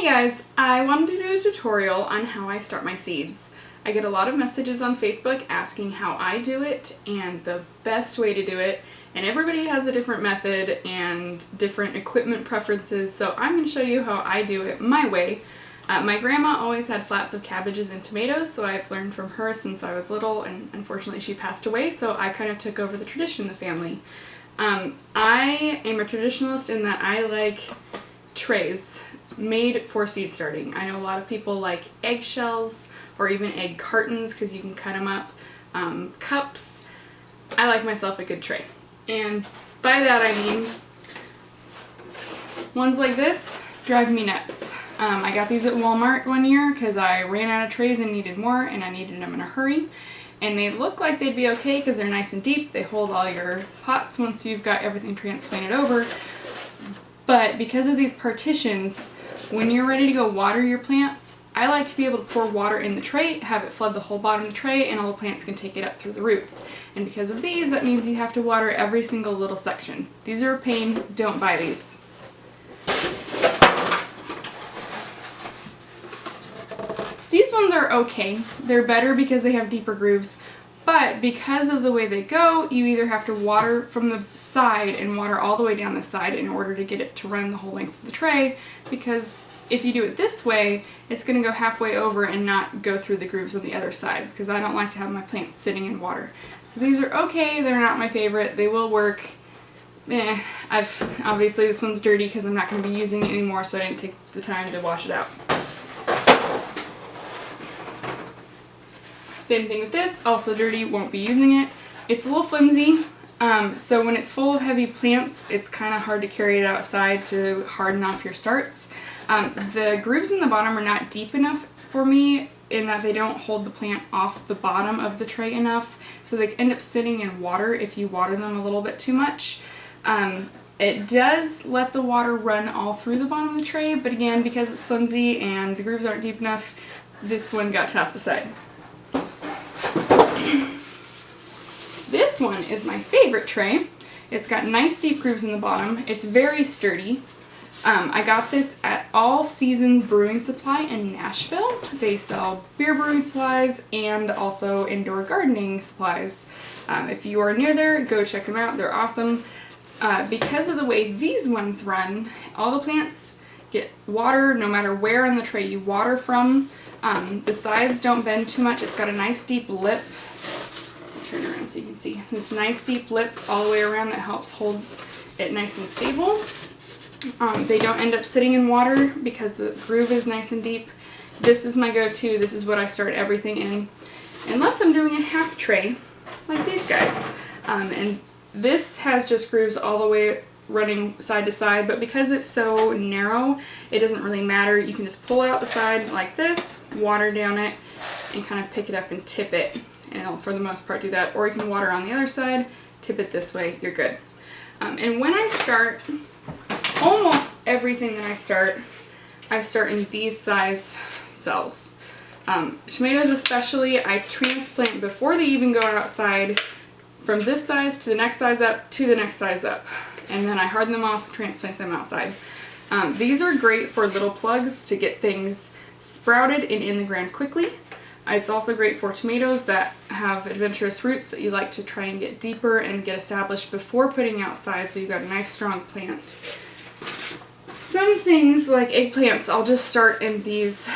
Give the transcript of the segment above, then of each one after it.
Hey guys, I wanted to do a tutorial on how I start my seeds. I get a lot of messages on Facebook asking how I do it and the best way to do it, and everybody has a different method and different equipment preferences, so I'm going to show you how I do it my way. My grandma always had flats of cabbages and tomatoes, so I've learned from her since I was little, and unfortunately she passed away, so I kind of took over the tradition in the family. I am a traditionalist in that I like trays made for seed starting. I know a lot of people like eggshells or even egg cartons because you can cut them up. Cups. I like myself a good tray. And by that I mean ones like this drive me nuts. I got these at Walmart one year because I ran out of trays and needed more, and I needed them in a hurry. And they look like they'd be okay because they're nice and deep. They hold all your pots once you've got everything transplanted over. But because of these partitions, when you're ready to go water your plants, I like to be able to pour water in the tray, have it flood the whole bottom of the tray, and all the plants can take it up through the roots. And because of these, that means you have to water every single little section. These are a pain. Don't buy these. These ones are okay. They're better because they have deeper grooves, but because of the way they go, you either have to water from the side and water all the way down the side in order to get it to run the whole length of the tray, because if you do it this way, it's going to go halfway over and not go through the grooves on the other sides, because I don't like to have my plants sitting in water. So these are okay. They're not my favorite. They will work. Obviously this one's dirty because I'm not going to be using it anymore, so I didn't take the time to wash it out. Same thing with this, also dirty, won't be using it. It's a little flimsy, so when it's full of heavy plants, it's kind of hard to carry it outside to harden off your starts. The grooves in the bottom are not deep enough for me in that they don't hold the plant off the bottom of the tray enough, so they end up sitting in water if you water them a little bit too much. It does let the water run all through the bottom of the tray, but again, because it's flimsy and the grooves aren't deep enough, this one got tossed aside. This one is my favorite tray. It's got nice deep grooves in the bottom. It's very sturdy. I got this at All Seasons Brewing Supply in Nashville. They sell beer brewing supplies and also indoor gardening supplies. If you are near there, go check them out. They're awesome. Because of the way these ones run, all the plants get water no matter where on the tray you water from. The sides don't bend too much. It's got a nice deep lip. Turn around so you can see this nice deep lip all the way around that helps hold it nice and stable. They don't end up sitting in water because the groove is nice and deep. This is my go-to. This is what I start everything in, unless I'm doing a half tray like these guys. And this has just grooves all the way running side to side, but because it's so narrow, it doesn't really matter. You can just pull out the side like this, water down it, and kind of pick it up and tip it. And I'll, for the most part, do that. Or you can water on the other side, tip it this way, you're good. And when I start, almost everything that I start in these size cells. Tomatoes especially, I transplant before they even go outside, from this size to the next size up to the next size up. And then I harden them off, transplant them outside. These are great for little plugs to get things sprouted and in the ground quickly. It's also great for tomatoes that have adventurous roots that you like to try and get deeper and get established before putting outside, so you've got a nice strong plant. Some things like eggplants, I'll just start in these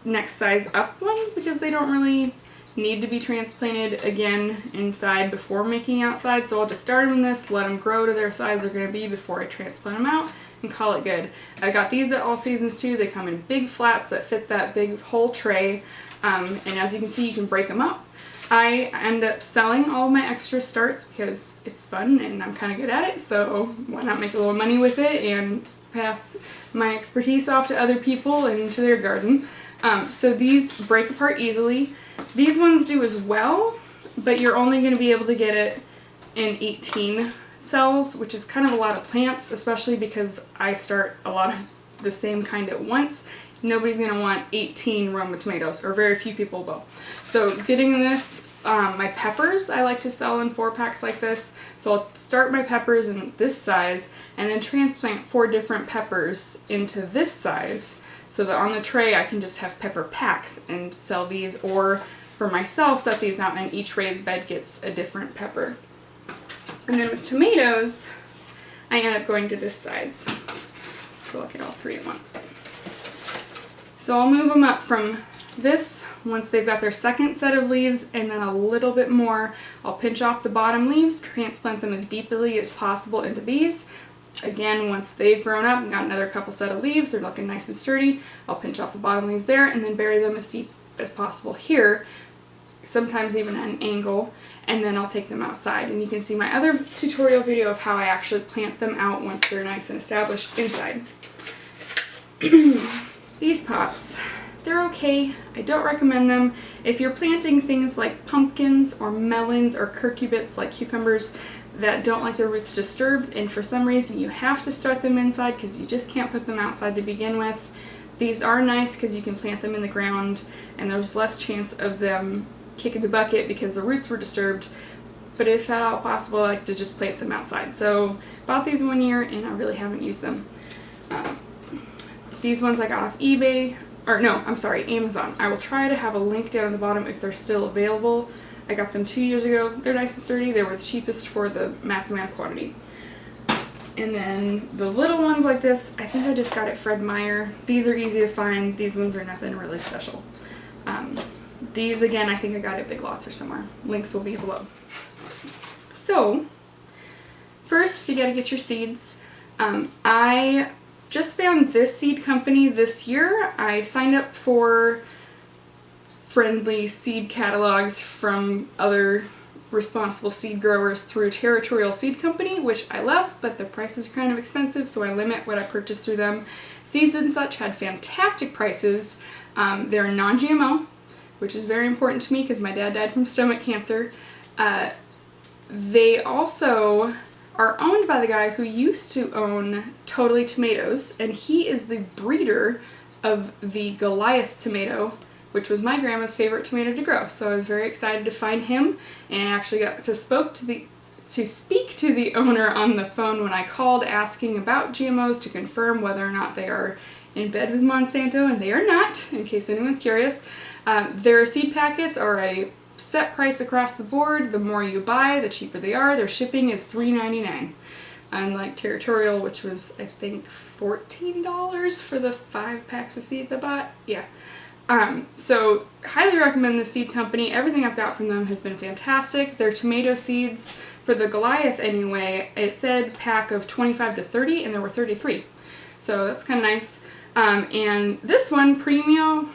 next size up ones because they don't really need to be transplanted again inside before making outside, so I'll just start them in this, let them grow to their size they're going to be before I transplant them out, and call it good. I got these at All Seasons too. They come in big flats that fit that big whole tray, and as you can see, you can break them up. I end up selling all my extra starts because it's fun and I'm kind of good at it, so why not make a little money with it and pass my expertise off to other people and to their garden. So these break apart easily. These ones do as well, but you're only going to be able to get it in 18 cells, which is kind of a lot of plants, especially because I start a lot of the same kind at once. Nobody's going to want 18 Roma tomatoes, or very few people will. So getting this My peppers I like to sell in 4-packs like this. So I'll start my peppers in this size and then transplant 4 different peppers into this size so that on the tray I can just have pepper packs and sell these, or for myself set these out and each raised bed gets a different pepper. And then with tomatoes, I end up going to this size. So I'll get all 3 at once. So I'll move them up from this once they've got their second set of leaves, and then a little bit more. I'll pinch off the bottom leaves, transplant them as deeply as possible into these. Again, once they've grown up and got another couple set of leaves, they're looking nice and sturdy, I'll pinch off the bottom leaves there and then bury them as deep as possible here, sometimes even at an angle, and then I'll take them outside. And you can see my other tutorial video of how I actually plant them out once they're nice and established inside. These pots, they're okay. I don't recommend them. If you're planting things like pumpkins or melons or cucurbits like cucumbers that don't like their roots disturbed, and for some reason you have to start them inside because you just can't put them outside to begin with, these are nice because you can plant them in the ground and there's less chance of them kicking the bucket because the roots were disturbed. But if at all possible, I like to just plant them outside. So bought these 1 year and I really haven't used them. These ones I got off eBay, or no, I'm sorry, Amazon. I will try to have a link down at the bottom if they're still available. I got them 2 years ago. They're nice and sturdy. They were the cheapest for the mass amount of quantity. And then the little ones like this, I think I just got at Fred Meyer. These are easy to find. These ones are nothing really special. These, again, I think I got at Big Lots or somewhere. Links will be below. So, first you gotta get your seeds. I just found this seed company this year. I signed up for friendly seed catalogs from other responsible seed growers through Territorial Seed Company, which I love, but the price is kind of expensive, so I limit what I purchase through them. Seeds and such had fantastic prices. They're non-GMO, which is very important to me because my dad died from stomach cancer. They also are owned by the guy who used to own Totally Tomatoes, and he is the breeder of the Goliath tomato, which was my grandma's favorite tomato to grow. So I was very excited to find him, and actually got to speak to the owner on the phone when I called asking about GMOs to confirm whether or not they are in bed with Monsanto, and they are not, in case anyone's curious. Their seed packets are a set price across the board. The more you buy, the cheaper they are. Their shipping is $3.99. Unlike Territorial, which was, I think, $14 for the 5 packs of seeds I bought. Yeah. So, highly recommend this seed company. Everything I've got from them has been fantastic. Their tomato seeds, for the Goliath anyway, it said pack of 25 to 30, and there were 33. So that's kind of nice. And this one, Premio,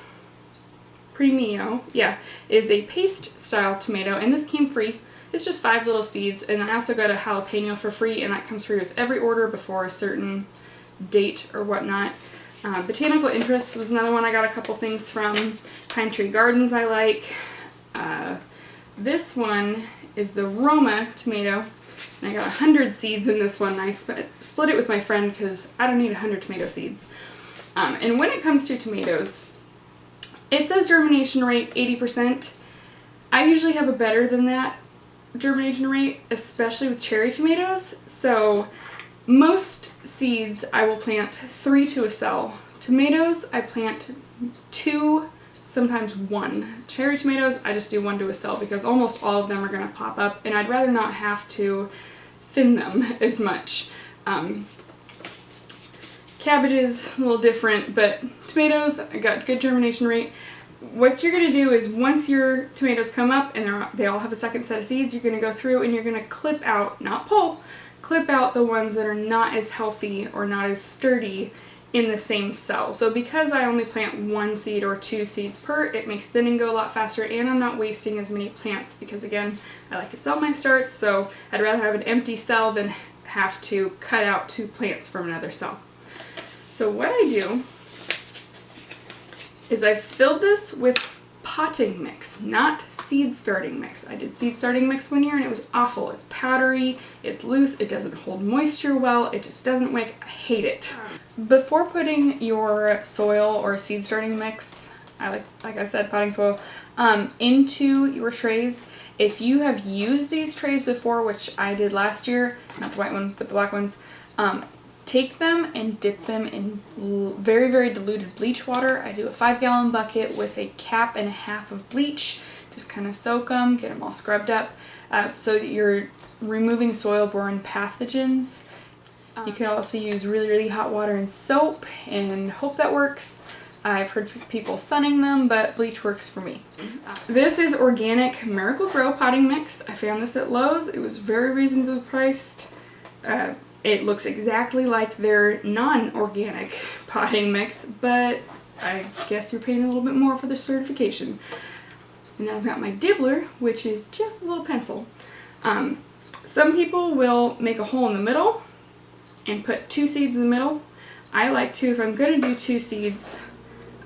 yeah, is a paste style tomato, and this came free. It's just 5 little seeds, and I also got a jalapeno for free, and that comes free with every order before a certain date or whatnot. Botanical Interests was another one I got a couple things from. Pine Tree Gardens I like. This one is the Roma Tomato, and I got 100 seeds in this one. I split it with my friend because I don't need 100 tomato seeds. And when it comes to tomatoes, it says germination rate 80%. I usually have a better than that germination rate, especially with cherry tomatoes. So most seeds I will plant 3 to a cell. Tomatoes I plant 2, sometimes 1. Cherry tomatoes I just do 1 to a cell because almost all of them are going to pop up, and I'd rather not have to thin them as much. Cabbages, a little different, but tomatoes, I got good germination rate. What you're going to do is once your tomatoes come up and they all have a second set of seeds, you're going to go through and you're going to clip out, not pull, clip out the ones that are not as healthy or not as sturdy in the same cell. So because I only plant 1 seed or 2 seeds per, it makes thinning go a lot faster, and I'm not wasting as many plants because, again, I like to sell my starts, so I'd rather have an empty cell than have to cut out 2 plants from another cell. So what I do is I filled this with potting mix, not seed starting mix. I did seed starting mix 1 year and it was awful. It's powdery, it's loose, it doesn't hold moisture well, it just doesn't wick. I hate it. Before putting your soil or seed starting mix like I said, potting soil, into your trays. If you have used these trays before, which I did last year, not the white one, but the black ones, take them and dip them in very, very diluted bleach water. I do a 5-gallon bucket with a cap and a half of bleach. Just kind of soak them, get them all scrubbed up, so that you're removing soil-borne pathogens. You can also use really, really hot water and soap and hope that works. I've heard people sunning them, but bleach works for me. This is organic Miracle Grow potting mix. I found this at Lowe's. It was very reasonably priced. It looks exactly like their non-organic potting mix, but I guess you're paying a little bit more for the certification. And then I've got my dibbler, which is just a little pencil. Some people will make a hole in the middle and put 2 seeds in the middle. I like to, if I'm going to do 2 seeds,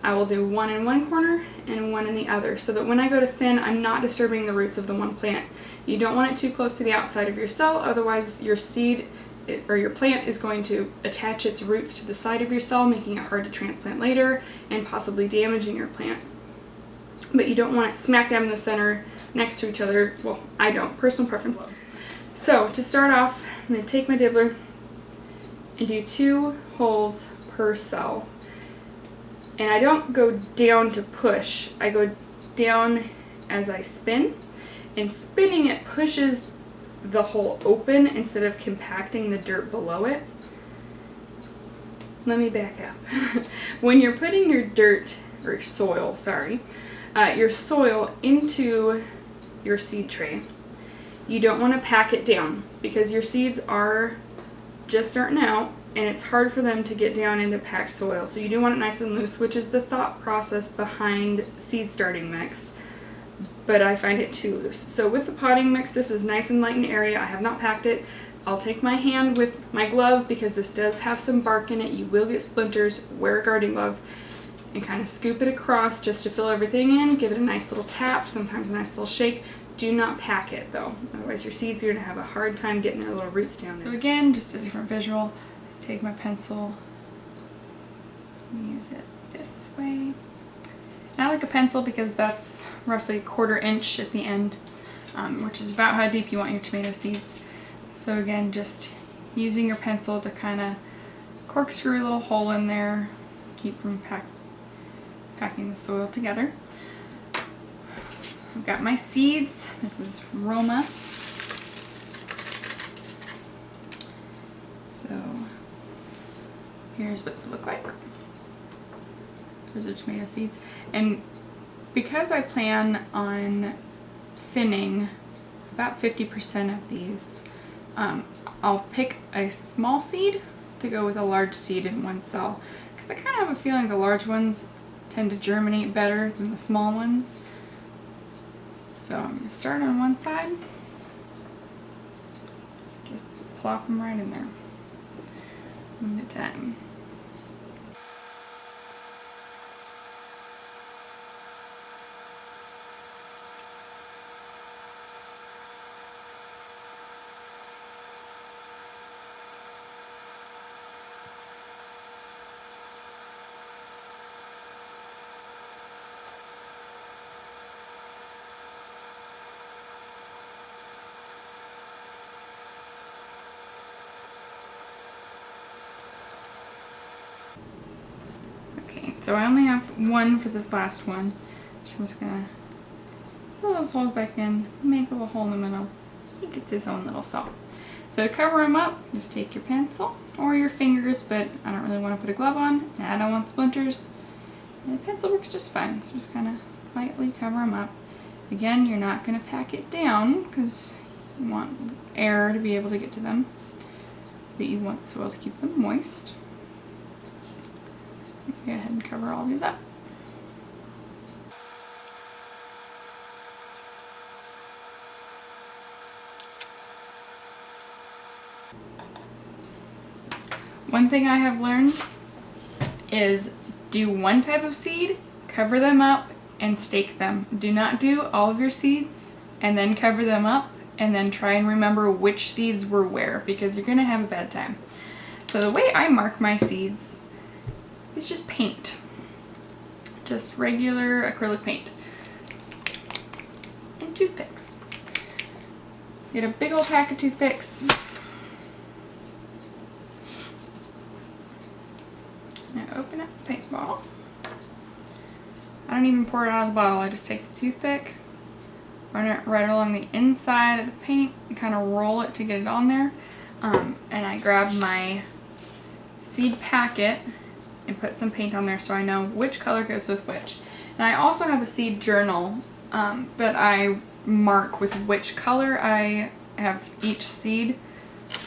I will do one in one corner and one in the other, so that when I go to thin, I'm not disturbing the roots of the one plant. You don't want it too close to the outside of your cell, otherwise your seed or your plant is going to attach its roots to the side of your cell, making it hard to transplant later and possibly damaging your plant. But you don't want it smack dab in the center next to each other. Well, I don't. Personal preference. So to start off, I'm going to take my dibbler and do 2 holes per cell. And I don't go down to push. I go down as I spin. And spinning it pushes the hole open instead of compacting the dirt below it. Let me back up. When you're putting your dirt, or soil, sorry, your soil into your seed tray, you don't want to pack it down because your seeds are just starting out and it's hard for them to get down into packed soil. So you do want it nice and loose, which is the thought process behind seed starting mix, but I find it too loose. So with the potting mix, this is nice and light in area. I have not packed it. I'll take my hand with my glove because this does have some bark in it. You will get splinters. Wear a garden glove and kind of scoop it across just to fill everything in. Give it a nice little tap, sometimes a nice little shake. Do not pack it though, otherwise your seeds are going to have a hard time getting their little roots down there. So again, just a different visual. Take my pencil, use it this way. And I like a pencil because that's roughly 1/4 inch at the end, which is about how deep you want your tomato seeds. So again, just using your pencil to kind of corkscrew a little hole in there, keep from packing the soil together. I've got my seeds. This is Roma. So here's what they look like. Those are tomato seeds. And because I plan on thinning about 50% of these, I'll pick a small seed to go with a large seed in one cell. Because I kind of have a feeling the large ones tend to germinate better than the small ones. So I'm going to start on one side, just plop them right in there, one at a time. So I only have one for this last one, which I'm just gonna pull those holes back in, make a little hole in the middle. He gets his own little cell. So to cover him up, just take your pencil or your fingers, but I don't really want to put a glove on, and I don't want splinters. And the pencil works just fine, so just kind of lightly cover them up. Again, you're not going to pack it down because you want air to be able to get to them, but you want the soil to keep them moist. Go ahead and cover all these up. One thing I have learned is do one type of seed, cover them up, and stake them. Do not do all of your seeds and then cover them up and then try and remember which seeds were where, because you're going to have a bad time. So the way I mark my seeds is just paint. just regular acrylic paint. And toothpicks. Get a big old pack of toothpicks. And open up the paint bottle. I don't even pour it out of the bottle, I just take the toothpick, run it right along the inside of the paint and kind of roll it to get it on there. And I grab my seed packet and put some paint on there so I know which color goes with which. And I also have a seed journal that I mark with which color I have each seed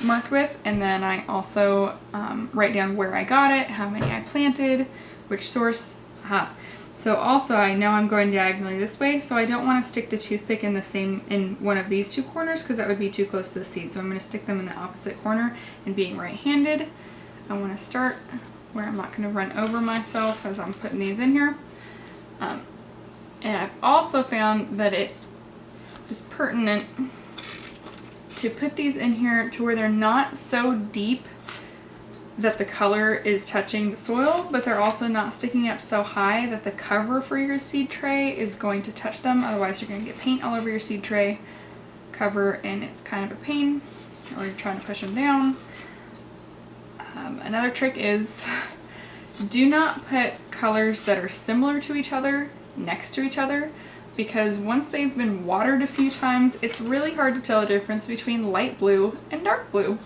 marked with, and then I also write down where I got it, how many I planted, which source. So also I know I'm going diagonally this way, so I don't want to stick the toothpick in one of these two corners because that would be too close to the seed. So I'm going to stick them in the opposite corner, and being right-handed, I want to start where I'm not going to run over myself as I'm putting these in here. And I've also found that it is pertinent to put these in here to where they're not so deep that the color is touching the soil, but they're also not sticking up so high that the cover for your seed tray is going to touch them. Otherwise you're going to get paint all over your seed tray cover and it's kind of a pain, or you're trying to push them down. Another trick is do not put colors that are similar to each other next to each other, because once they've been watered a few times, it's really hard to tell the difference between light blue and dark blue.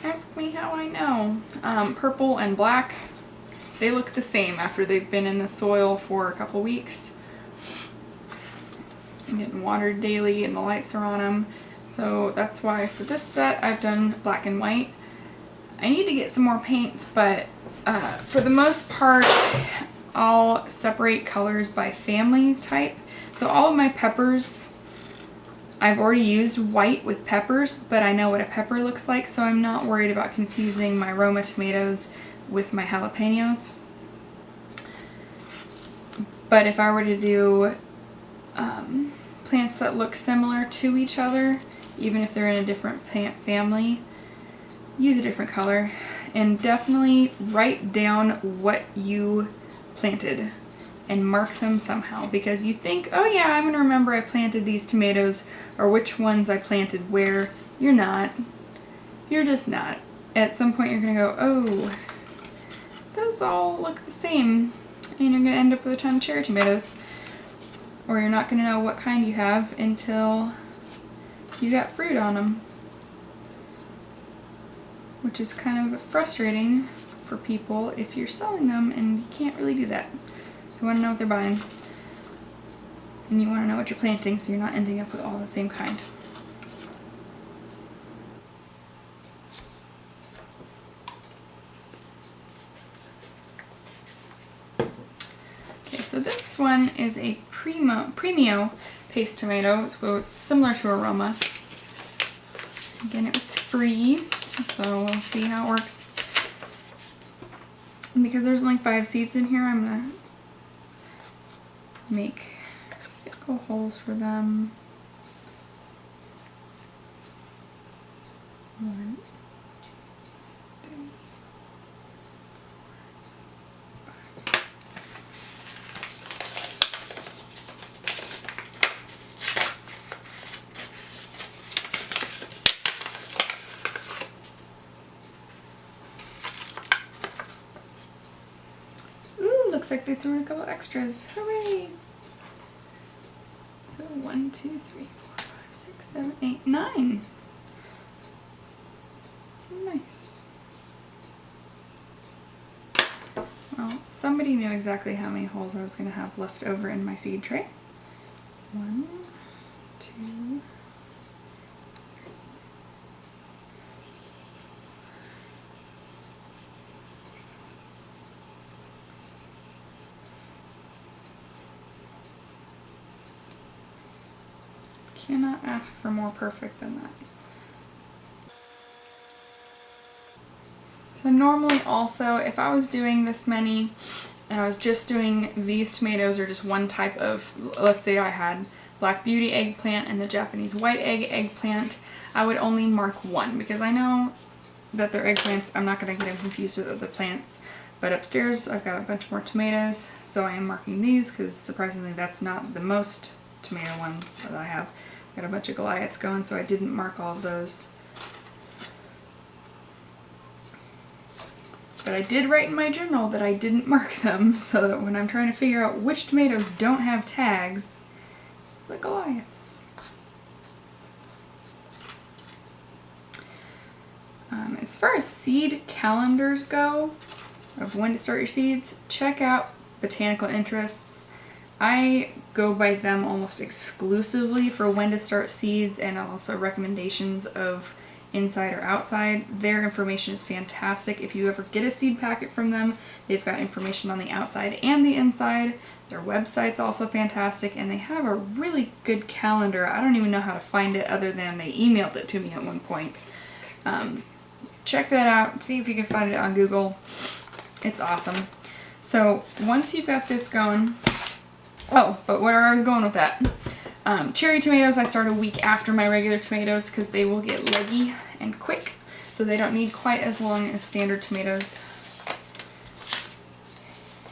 Ask me how I know. Purple and black, they look the same after they've been in the soil for a couple weeks. I'm getting watered daily and the lights are on them. So that's why for this set I've done black and white. I need to get some more paints, but for the most part I'll separate colors by family type. So all of my peppers, I've already used white with peppers, but I know what a pepper looks like, so I'm not worried about confusing my Roma tomatoes with my jalapenos. But if I were to do plants that look similar to each other, even if they're in a different plant family, use a different color. And definitely write down what you planted and mark them somehow, because you think, oh yeah, I'm gonna remember I planted these tomatoes or which ones I planted where. You're not. You're just not. At some point you're gonna go, oh, those all look the same, and you're gonna end up with a ton of cherry tomatoes, or you're not gonna know what kind you have until you got fruit on them, which is kind of frustrating for people if you're selling them and you can't really do that. You want to know what they're buying, and you want to know what you're planting so you're not ending up with all the same kind. Okay, so this one is a Premio paste tomato, so it's similar to a Roma. Again, it was free, so we'll see how it works. And because there's only 5 seeds in here, I'm going to make single holes for them. 1, 2, 3, 4, 5. Ooh, looks like they threw in a couple extras. Hooray! So 1, 2, 3, 4, 5, 6, 7, 8, 9. Nice. Well, somebody knew exactly how many holes I was going to have left over in my seed tray. 1, 2, 3. Cannot ask for more perfect than that. So normally also, if I was doing this many and I was just doing these tomatoes or just one type of, let's say I had Black Beauty eggplant and the Japanese white eggplant, I would only mark one, because I know that they're eggplants. I'm not going to get them confused with other plants. But upstairs I've got a bunch more tomatoes, so I am marking these because surprisingly that's not the most tomato ones that I have. I've got a bunch of Goliaths going, so I didn't mark all of those. But I did write in my journal that I didn't mark them, so that when I'm trying to figure out which tomatoes don't have tags, it's the Goliaths. As far as seed calendars go, of when to start your seeds, check out Botanical Interests. I go by them almost exclusively for when to start seeds and also recommendations of inside or outside. Their information is fantastic. If you ever get a seed packet from them, they've got information on the outside and the inside. Their website's also fantastic, and they have a really good calendar. I don't even know how to find it other than they emailed it to me at one point. Check that out. See if you can find it on Google. It's awesome. So once you've got this going, oh, but where I was going with that, cherry tomatoes I start a week after my regular tomatoes because they will get leggy and quick, so they don't need quite as long as standard tomatoes.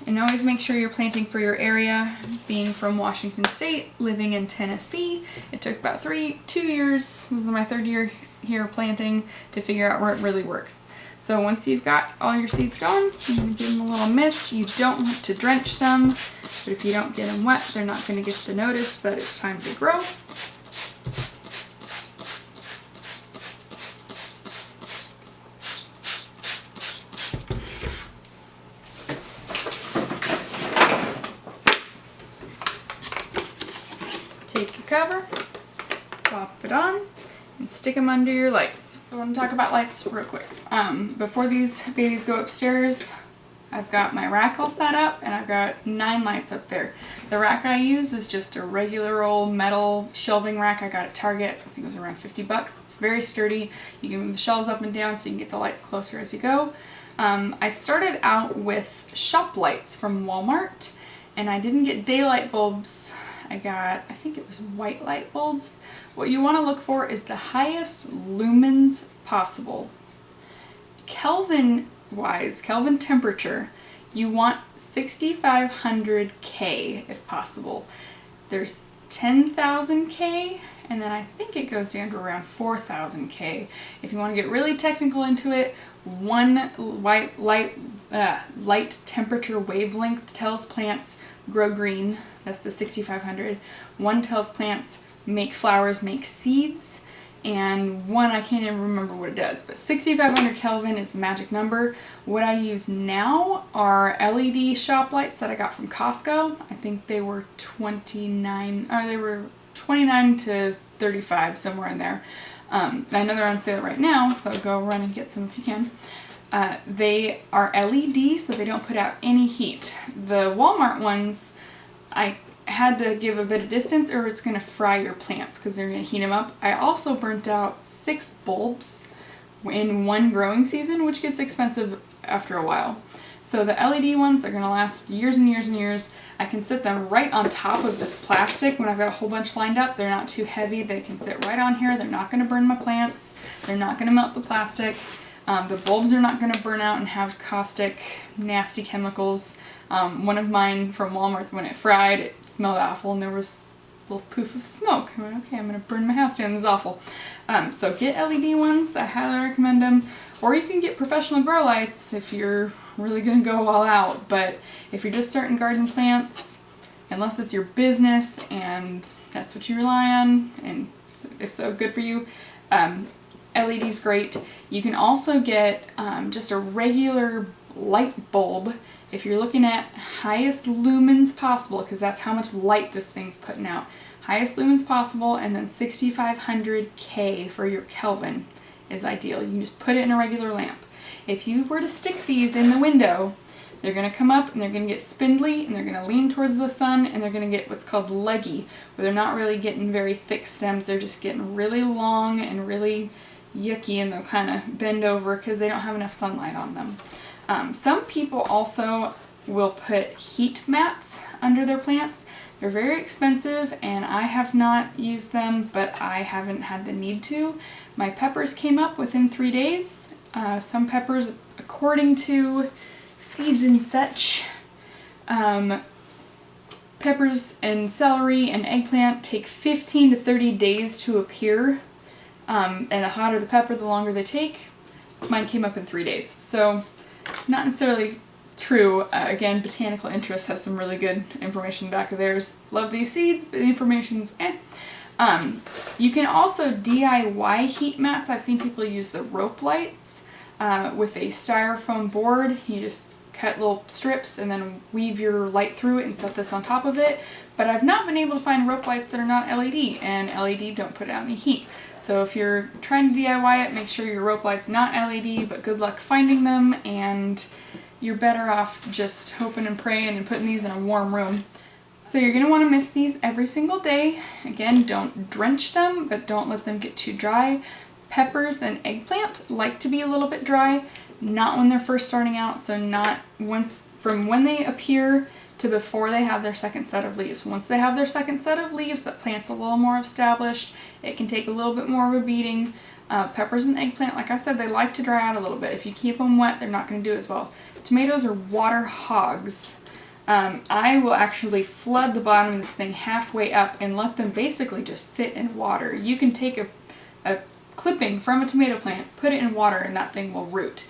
And always make sure you're planting for your area. Being from Washington State, living in Tennessee, it took about 2 years, this is my 3rd year here planting, to figure out where it really works. So once you've got all your seeds going, you're going to give them a little mist. You don't want to drench them, but if you don't get them wet, they're not going to get the notice that it's time to grow. Take your cover, pop it on, and stick them under your lights. So I want to talk about lights real quick. Before these babies go upstairs, I've got my rack all set up and I've got 9 lights up there. The rack I use is just a regular old metal shelving rack I got at Target. I think it was around 50 bucks. It's very sturdy. You can move the shelves up and down so you can get the lights closer as you go. I started out with shop lights from Walmart, and I didn't get daylight bulbs. I got, I think it was white light bulbs. What you want to look for is the highest lumens possible. Kelvin wise, Kelvin temperature, you want 6500 K if possible. There's 10,000 K, and then I think it goes down to around 4,000 K. If you want to get really technical into it, one light temperature wavelength tells plants grow green. That's the 6500. One tells plants make flowers, make seeds, and one I can't even remember what it does, but 6500 Kelvin is the magic number. What I use now are LED shop lights that I got from Costco. I think they were 29 to 35, somewhere in there. I know they're on sale right now, so go run and get some if you can. They are LED, so they don't put out any heat. The Walmart ones, I had to give a bit of distance or it's going to fry your plants because they're going to heat them up. I also burnt out 6 bulbs in one growing season, which gets expensive after a while. So the LED ones are going to last years and years and years. I can sit them right on top of this plastic when I've got a whole bunch lined up. They're not too heavy. They can sit right on here. They're not going to burn my plants. They're not going to melt the plastic. The bulbs are not going to burn out and have caustic, nasty chemicals. One of mine from Walmart, when it fried, it smelled awful and there was a little poof of smoke. I went, okay, I'm going to burn my house down. This is awful. So get LED ones. I highly recommend them. Or you can get professional grow lights if you're really going to go all out. But if you're just starting garden plants, unless it's your business and that's what you rely on, and if so, good for you, LED's great. You can also get just a regular light bulb if you're looking at highest lumens possible, because that's how much light this thing's putting out. Highest lumens possible, and then 6500 K for your Kelvin is ideal. You can just put it in a regular lamp. If you were to stick these in the window, they're going to come up and they're going to get spindly and they're going to lean towards the sun and they're going to get what's called leggy, where they're not really getting very thick stems. They're just getting really long and really yucky, and they'll kind of bend over because they don't have enough sunlight on them. Some people also will put heat mats under their plants. They're very expensive and I have not used them, but I haven't had the need to. My peppers came up within 3 days. Some peppers, according to seeds and such. Peppers and celery and eggplant take 15 to 30 days to appear, and the hotter the pepper, the longer they take. Mine came up in 3 days, so not necessarily true. Again, Botanical Interest has some really good information back of theirs. Love these seeds, but the information's eh. You can also DIY heat mats. I've seen people use the rope lights with a styrofoam board. You just cut little strips and then weave your light through it and set this on top of it. But I've not been able to find rope lights that are not LED, and LED don't put out any heat. So if you're trying to DIY it, make sure your rope light's not LED, but good luck finding them, and you're better off just hoping and praying and putting these in a warm room. So you're going to want to mist these every single day. Again, don't drench them, but don't let them get too dry. Peppers and eggplant like to be a little bit dry, not when they're first starting out, so not from when they appear to before they have their second set of leaves. Once they have their second set of leaves, that plant's a little more established. It can take a little bit more of a beating. Peppers and eggplant, like I said, they like to dry out a little bit. If you keep them wet, they're not going to do as well. Tomatoes are water hogs. I will actually flood the bottom of this thing halfway up and let them basically just sit in water. You can take a clipping from a tomato plant, put it in water, and that thing will root.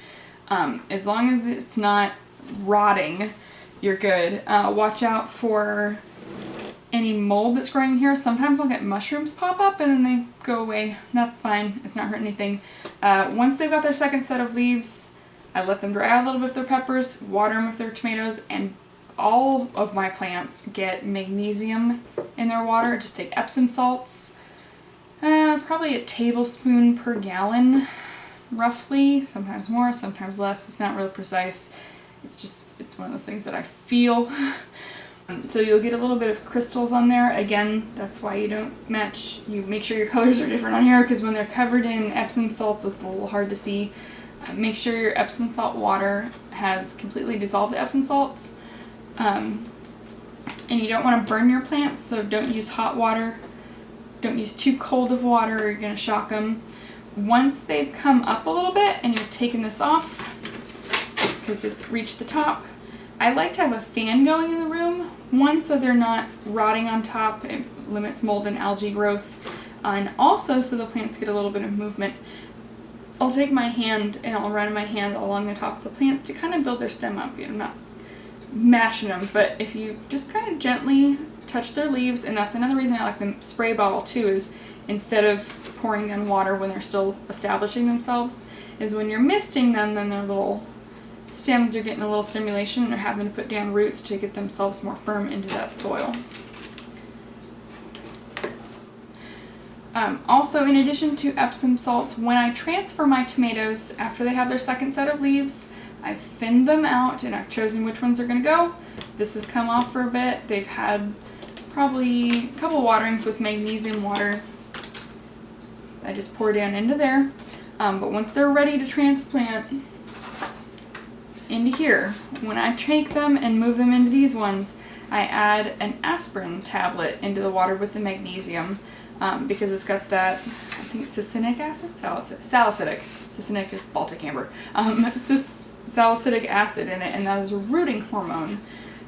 As long as it's not rotting, you're good. Watch out for any mold that's growing here. Sometimes I'll get mushrooms pop up and then they go away. That's fine. It's not hurt anything. Once they've got their second set of leaves, I let them dry out a little bit with their peppers, water them with their tomatoes, and all of my plants get magnesium in their water. Just take Epsom salts, probably a tablespoon per gallon, roughly. Sometimes more, sometimes less. It's not really precise. It's one of those things that I feel. So you'll get a little bit of crystals on there. Again, that's why you don't match. You make sure your colors are different on here, because when they're covered in Epsom salts, it's a little hard to see. Make sure your Epsom salt water has completely dissolved the Epsom salts. And you don't want to burn your plants, so don't use hot water. Don't use too cold of water, or you're going to shock them. Once they've come up a little bit and you've taken this off, because they've reached the top, I like to have a fan going in the room. One, so they're not rotting on top. It limits mold and algae growth. And also so the plants get a little bit of movement. I'll take my hand and I'll run my hand along the top of the plants to kind of build their stem up. I'm not mashing them, but if you just kind of gently touch their leaves, and that's another reason I like the spray bottle too, is instead of pouring in water when they're still establishing themselves, is when you're misting them, then their little stems are getting a little stimulation and they're having to put down roots to get themselves more firm into that soil. Also, in addition to Epsom salts, when I transfer my tomatoes after they have their second set of leaves, I've thinned them out and I've chosen which ones are going to go. This has come off for a bit. They've had probably a couple waterings with magnesium water. I just pour down into there. But once they're ready to transplant into here, when I take them and move them into these ones, I add an aspirin tablet into the water with the magnesium. Because it's got that, I think, succinic acid? Salicylic. Succinic is Baltic amber. Salicylic acid in it, and that is a rooting hormone.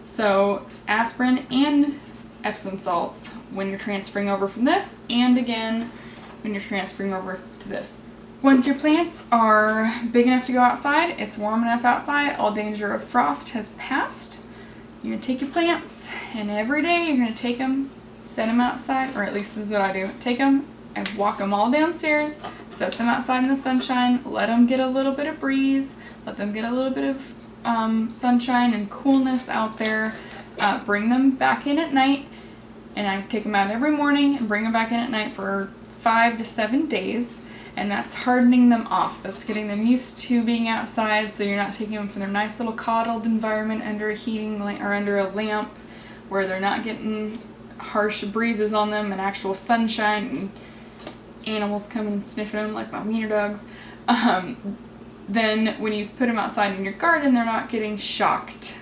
So aspirin and Epsom salts when you're transferring over from this, and again when you're transferring over to this. Once your plants are big enough to go outside, it's warm enough outside, all danger of frost has passed, you're going to take your plants, and every day you're going to take them, set them outside, or at least this is what I do. Take them and walk them all downstairs, set them outside in the sunshine, let them get a little bit of breeze, let them get a little bit of sunshine and coolness out there, bring them back in at night, and I take them out every morning and bring them back in at night for 5 to 7 days, and that's hardening them off. That's getting them used to being outside, so you're not taking them from their nice little coddled environment under a heating or under a lamp where they're not getting harsh breezes on them and actual sunshine and animals coming and sniffing them like my wiener dogs. Then when you put them outside in your garden, they're not getting shocked